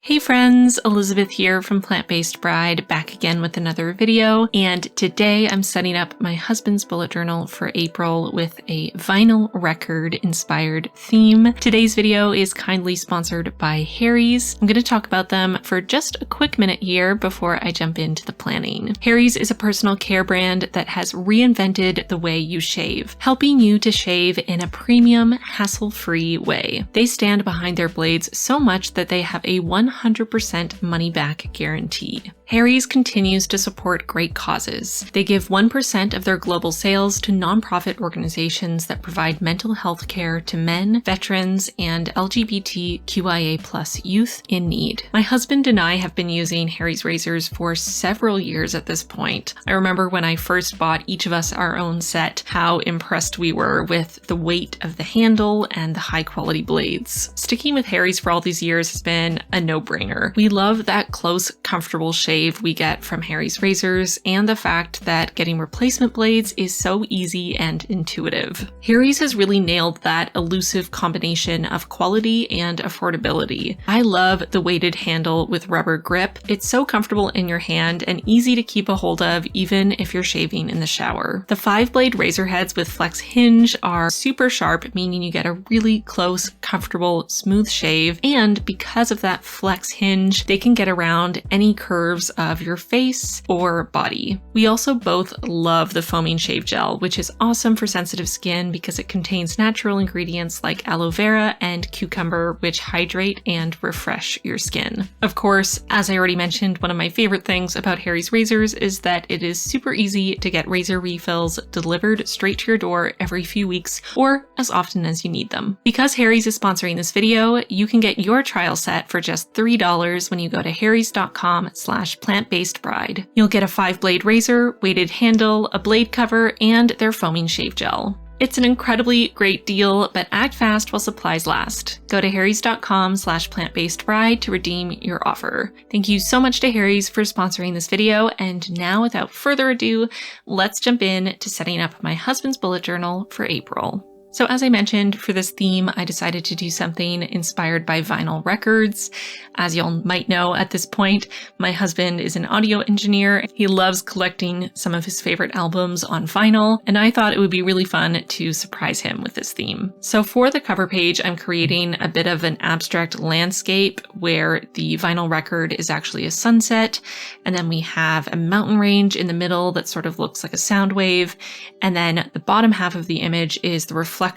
Hey friends, Elizabeth here from Plant-Based Bride, back again with another video, and today I'm setting up my husband's bullet journal for April with a vinyl record inspired theme. Today's video is kindly sponsored by Harry's. I'm going to talk about them for just a quick minute here before I jump into the planning. Harry's is a personal care brand that has reinvented the way you shave, helping you to shave in a premium, hassle-free way. They stand behind their blades so much that they have a 100% money-back guarantee. Harry's continues to support great causes. They give 1% of their global sales to nonprofit organizations that provide mental health care to men, veterans, and LGBTQIA+ youth in need. My husband and I have been using Harry's razors for several years at this point. I remember when I first bought each of us our own set, how impressed we were with the weight of the handle and the high-quality blades. Sticking with Harry's for all these years has been a no-brainer. We love that close, comfortable shave we get from Harry's razors and the fact that getting replacement blades is so easy and intuitive. Harry's has really nailed that elusive combination of quality and affordability. I love the weighted handle with rubber grip. It's so comfortable in your hand and easy to keep a hold of even if you're shaving in the shower. The 5-blade razor heads with flex hinge are super sharp, meaning you get a really close, comfortable, smooth shave, and because of that flex hinge, they can get around any curves of your face or body. We also both love the foaming shave gel, which is awesome for sensitive skin because it contains natural ingredients like aloe vera and cucumber, which hydrate and refresh your skin. Of course, as I already mentioned, one of my favorite things about Harry's razors is that it is super easy to get razor refills delivered straight to your door every few weeks or as often as you need them. Because Harry's is sponsoring this video, you can get your trial set for just $3 when you go to harrys.com/plantbasedbride. You'll get a 5-blade razor, weighted handle, a blade cover, and their foaming shave gel. It's an incredibly great deal, but act fast while supplies last. Go to harrys.com/plantbasedbride to redeem your offer. Thank you so much to Harry's for sponsoring this video, and now without further ado, let's jump in to setting up my husband's bullet journal for April. So as I mentioned, for this theme, I decided to do something inspired by vinyl records. As y'all might know at this point, my husband is an audio engineer. He loves collecting some of his favorite albums on vinyl, and I thought it would be really fun to surprise him with this theme. So for the cover page, I'm creating a bit of an abstract landscape where the vinyl record is actually a sunset, and then we have a mountain range in the middle that sort of looks like a sound wave, and then the bottom half of the image is the reflection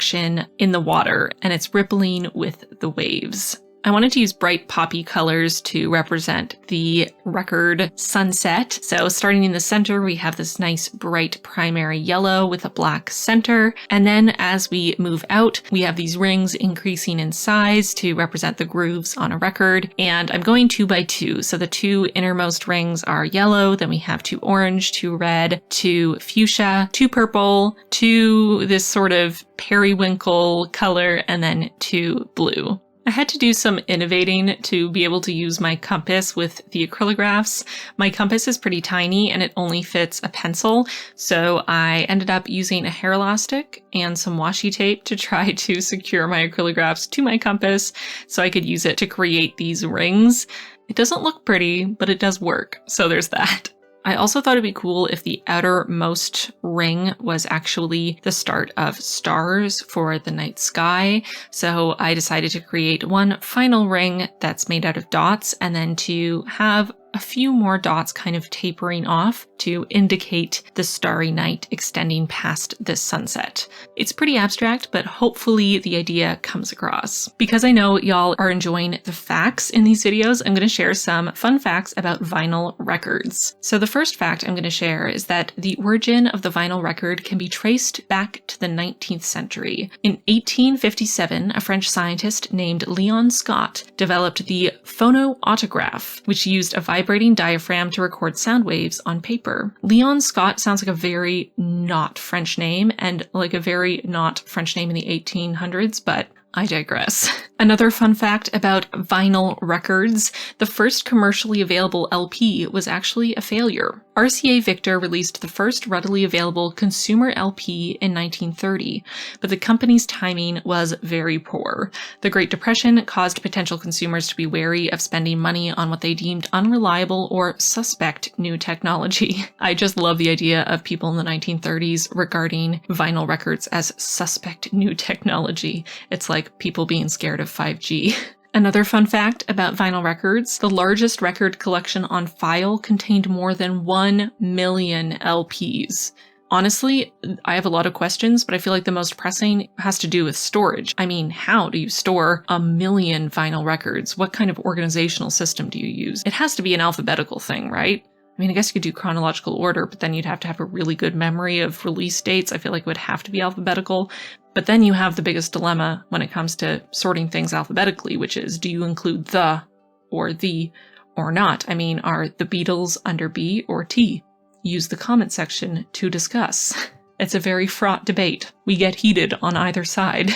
in the water, and it's rippling with the waves. I wanted to use bright poppy colors to represent the record sunset. So starting in the center, we have this nice bright primary yellow with a black center. And then as we move out, we have these rings increasing in size to represent the grooves on a record. And I'm going 2 by 2. So the 2 innermost rings are yellow, then we have 2 orange, 2 red, 2 fuchsia, 2 purple, 2 this sort of periwinkle color, and then 2 blue. I had to do some innovating to be able to use my compass with the acrylographs. My compass is pretty tiny and it only fits a pencil, so I ended up using a hair elastic and some washi tape to try to secure my acrylographs to my compass so I could use it to create these rings. It doesn't look pretty, but it does work, so there's that. I also thought it'd be cool if the outermost ring was actually the start of stars for the night sky. So I decided to create one final ring that's made out of dots and then to have a few more dots kind of tapering off to indicate the starry night extending past the sunset. It's pretty abstract, but hopefully the idea comes across. Because I know y'all are enjoying the facts in these videos, I'm going to share some fun facts about vinyl records. So the first fact I'm going to share is that the origin of the vinyl record can be traced back to the 19th century. In 1857, a French scientist named Leon Scott developed the phonoautograph, which used a vibrating diaphragm to record sound waves on paper. Leon Scott sounds like a very not French name and like a very not French name in the 1800s, but I digress. Another fun fact about vinyl records, the first commercially available LP was actually a failure. RCA Victor released the first readily available consumer LP in 1930, but the company's timing was very poor. The Great Depression caused potential consumers to be wary of spending money on what they deemed unreliable or suspect new technology. I just love the idea of people in the 1930s regarding vinyl records as suspect new technology. It's like people being scared of 5G. Another fun fact about vinyl records, the largest record collection on file contained more than 1 million LPs. Honestly, I have a lot of questions, but I feel like the most pressing has to do with storage. I mean, how do you store 1 million vinyl records? What kind of organizational system do you use? It has to be an alphabetical thing, right? I mean, I guess you could do chronological order, but then you'd have to have a really good memory of release dates. I feel like it would have to be alphabetical. But then you have the biggest dilemma when it comes to sorting things alphabetically, which is, do you include the or not? I mean, are the Beatles under B or T? Use the comment section to discuss. It's a very fraught debate. We get heated on either side.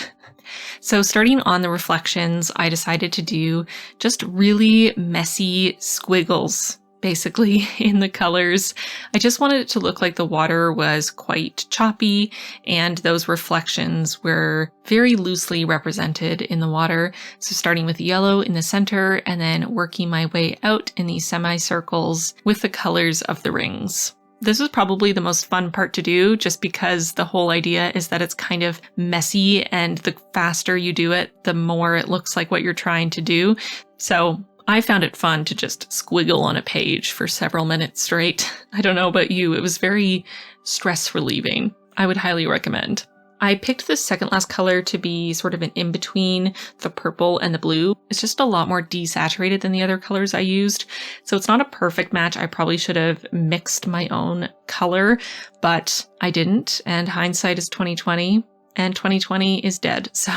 So starting on the reflections, I decided to do just really messy squiggles, basically, in the colors. I just wanted it to look like the water was quite choppy and those reflections were very loosely represented in the water. So starting with yellow in the center and then working my way out in these semicircles with the colors of the rings. This was probably the most fun part to do just because the whole idea is that it's kind of messy and the faster you do it, the more it looks like what you're trying to do. So I found it fun to just squiggle on a page for several minutes straight. I don't know about you, it was very stress relieving. I would highly recommend. I picked the second last color to be sort of an in-between the purple and the blue. It's just a lot more desaturated than the other colors I used. So it's not a perfect match. I probably should have mixed my own color, but I didn't. And hindsight is 2020 and 2020 is dead. So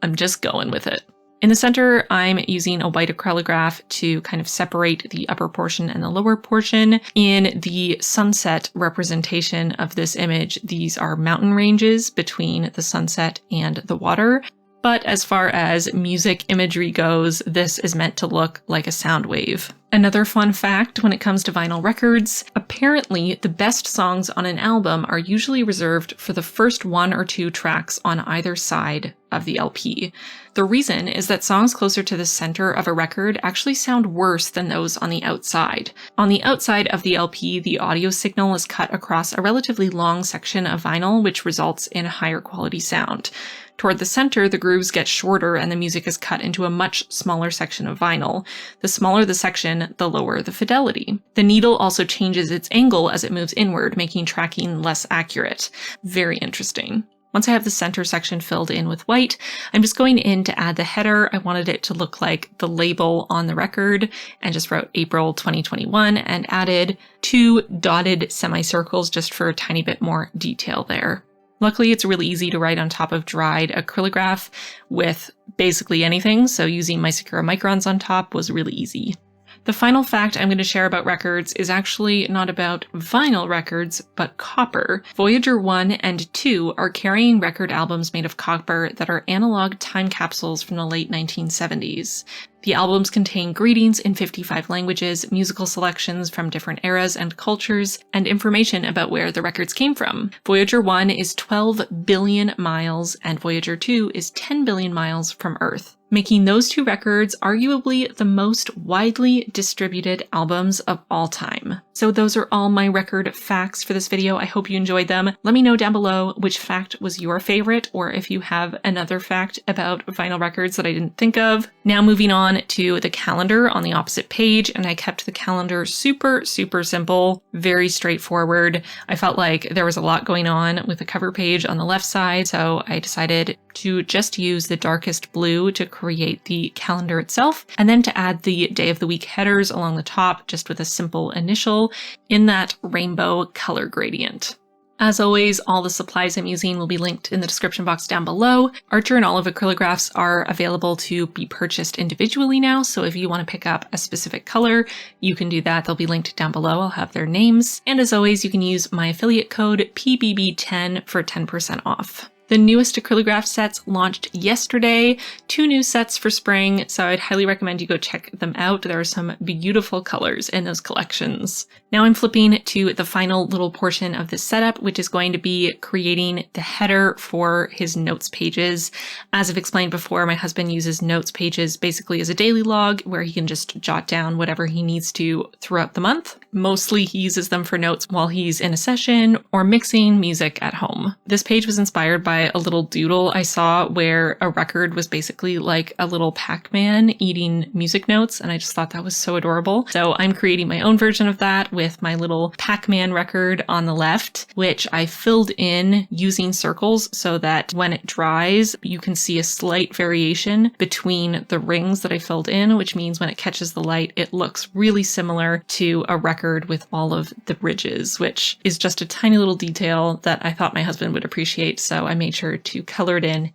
I'm just going with it. In the center, I'm using a white acrylograph to kind of separate the upper portion and the lower portion. In the sunset representation of this image, these are mountain ranges between the sunset and the water. But as far as music imagery goes, this is meant to look like a sound wave. Another fun fact when it comes to vinyl records, apparently the best songs on an album are usually reserved for the first 1 or 2 tracks on either side of the LP. The reason is that songs closer to the center of a record actually sound worse than those on the outside. On the outside of the LP, the audio signal is cut across a relatively long section of vinyl, which results in a higher quality sound. Toward the center, the grooves get shorter and the music is cut into a much smaller section of vinyl. The smaller the section, the lower the fidelity. The needle also changes its angle as it moves inward, making tracking less accurate. Very interesting. Once I have the center section filled in with white, I'm just going in to add the header. I wanted it to look like the label on the record and just wrote April 2021 and added 2 dotted semicircles just for a tiny bit more detail there. Luckily, it's really easy to write on top of dried acrylograph with basically anything, so using my Sakura microns on top was really easy. The final fact I'm going to share about records is actually not about vinyl records, but copper. Voyager 1 and 2 are carrying record albums made of copper that are analog time capsules from the late 1970s. The albums contain greetings in 55 languages, musical selections from different eras and cultures, and information about where the records came from. Voyager 1 is 12 billion miles, and Voyager 2 is 10 billion miles from Earth, making those 2 records arguably the most widely distributed albums of all time. So those are all my record facts for this video. I hope you enjoyed them. Let me know down below which fact was your favorite, or if you have another fact about vinyl records that I didn't think of. Now moving on to the calendar on the opposite page, and I kept the calendar super simple, very straightforward. I felt like there was a lot going on with the cover page on the left side, so I decided to just use the darkest blue to create the calendar itself, and then to add the day of the week headers along the top just with a simple initial in that rainbow color gradient. As always, all the supplies I'm using will be linked in the description box down below. Archer and Olive acrylographs are available to be purchased individually now, so if you want to pick up a specific color, you can do that. They'll be linked down below. I'll have their names. And as always, you can use my affiliate code PBB10 for 10% off. The newest acrylograph sets launched yesterday, 2 new sets for spring, so I'd highly recommend you go check them out. There are some beautiful colors in those collections. Now I'm flipping to the final little portion of this setup, which is going to be creating the header for his notes pages. As I've explained before, my husband uses notes pages basically as a daily log where he can just jot down whatever he needs to throughout the month. Mostly he uses them for notes while he's in a session or mixing music at home. This page was inspired by a little doodle I saw where a record was basically like a little Pac-Man eating music notes, and I just thought that was so adorable. So I'm creating my own version of that with my little Pac-Man record on the left, which I filled in using circles so that when it dries, you can see a slight variation between the rings that I filled in, which means when it catches the light, it looks really similar to a record with all of the ridges, which is just a tiny little detail that I thought my husband would appreciate, so I made sure to color it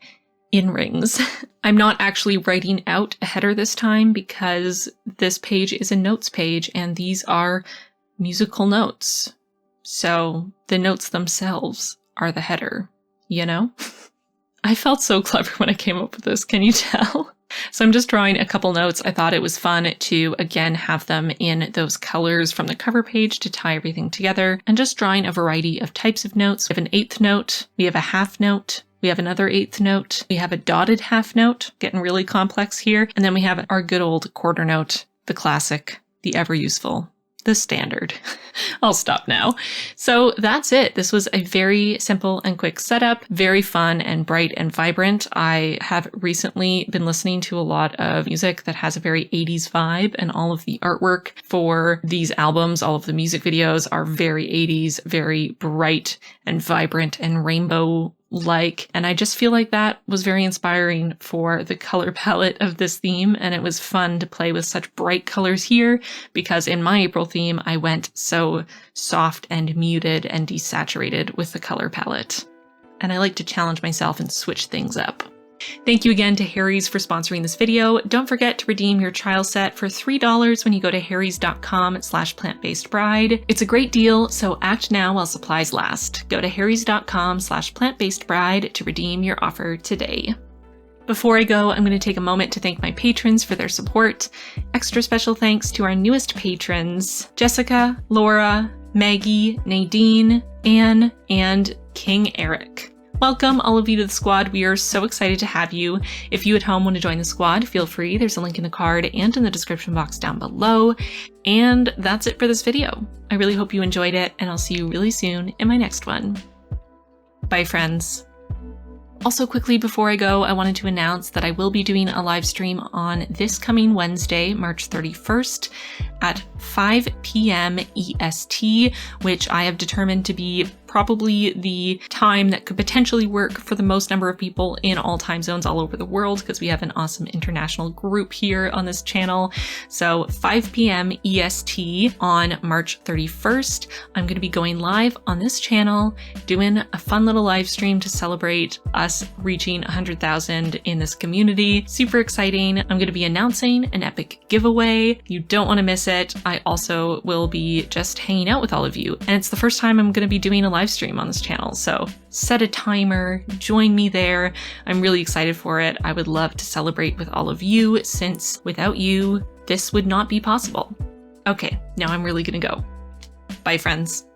in rings. I'm not actually writing out a header this time because this page is a notes page and these are musical notes. So the notes themselves are the header, you know? I felt so clever when I came up with this, can you tell? So I'm just drawing a couple notes. I thought it was fun to, again, have them in those colors from the cover page to tie everything together, and just drawing a variety of types of notes. We have an eighth note, we have a half note, we have another eighth note, we have a dotted half note, getting really complex here, and then we have our good old quarter note, the classic, the ever useful, the standard. I'll stop now. So that's it. This was a very simple and quick setup, very fun and bright and vibrant. I have recently been listening to a lot of music that has a very 80s vibe, and all of the artwork for these albums, all of the music videos are very 80s, very bright and vibrant and rainbow like, and I just feel like that was very inspiring for the color palette of this theme, and it was fun to play with such bright colors here because in my April theme I went so soft and muted and desaturated with the color palette, and I like to challenge myself and switch things up. Thank you again to Harry's for sponsoring this video. Don't forget to redeem your trial set for $3 when you go to harrys.com/plantbasedbride. It's a great deal, so act now while supplies last. Go to harrys.com/plantbasedbride to redeem your offer today. Before I go, I'm going to take a moment to thank my patrons for their support. Extra special thanks to our newest patrons, Jessica, Laura, Maggie, Nadine, Anne, and King Eric. Welcome all of you to the squad. We are so excited to have you. If you at home want to join the squad, feel free. There's a link in the card and in the description box down below. And that's it for this video. I really hope you enjoyed it, and I'll see you really soon in my next one. Bye, friends. Also, quickly before I go, I wanted to announce that I will be doing a live stream on this coming Wednesday, March 31st at 5 p.m. EST, which I have determined to be probably the time that could potentially work for the most number of people in all time zones all over the world, because we have an awesome international group here on this channel. So 5 p.m. EST on March 31st, I'm going to be going live on this channel, doing a fun little live stream to celebrate us reaching 100,000 in this community. Super exciting. I'm going to be announcing an epic giveaway. You don't want to miss it. I also will be just hanging out with all of you. And it's the first time I'm going to be doing a live stream on this channel. So set a timer, join me there. I'm really excited for it. I would love to celebrate with all of you, since without you, this would not be possible. Okay, now I'm really going to go. Bye, friends.